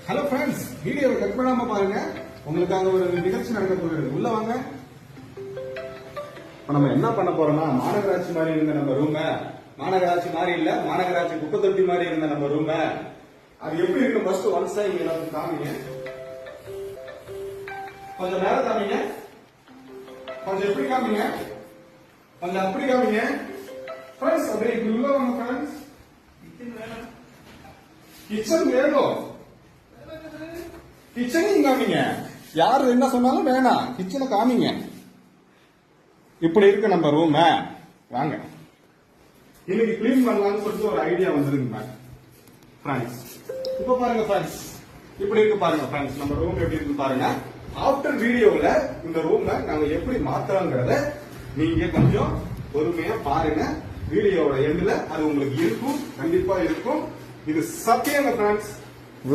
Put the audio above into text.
Hello friends, வீடியோவை cut பண்ணாம பாருங்க. உங்களுக்காக ஒரு நிகழ்ச்சி நடக்க போகிறது. உள்ள வாங்க. இப்ப நம்ம என்ன பண்ண போறோம்னா, மாநகராட்சி மாதிரி இருந்த நம்ம ரூம மாநகராட்சி மாதிரி இல்ல, மாநகராட்சி குப்பை தொட்டி மாதிரி இருந்த நம்ம ரூம அது எப்படி இருக்கு ஃபர்ஸ்ட் ஒன்ஸ் இங்க எல்லாரும் காமிங்க. கொஞ்சம் நேரம் காமிங்க. கொஞ்சம் எப்படி காமிங்க, கொஞ்சம் அப்படி காமிங்க. ஃப்ரெண்ட்ஸ் அப்படியே இப்படி உள்ள வாங்க ஃப்ரெண்ட்ஸ். கிச்சன் வேணும், கிச்சனையும் காமிங்க. யாரு என்ன சொன்னாலும் வேணாம், கிச்சனை காமிங்க. இப்படி இருக்கு நம்ம ரூம். வாங்க, இன்னைக்கு கிளீன் பண்ணலாம்னு சொல்லிட்டு ஒரு ஐடியா வந்திருக்குங்க ஃப்ரெண்ட்ஸ். இப்ப பாருங்க ஃப்ரெண்ட்ஸ், இப்படி இருக்கு பாருங்க ஃப்ரெண்ட்ஸ், நம்ம ரூம் எப்படி இருக்கு பாருங்க. ஆஃப்டர் வீடியோல இந்த ரூம் நாங்க எப்படி மாத்துறோங்கிறத நீங்க கொஞ்சம் பொறுமையா பாருங்க. வீடியோவோட எண்ட்ல அது உங்களுக்கு இருக்கும், கண்டிப்பா இருக்கும். இது சத்தியங்க ஃப்ரெண்ட்ஸ்.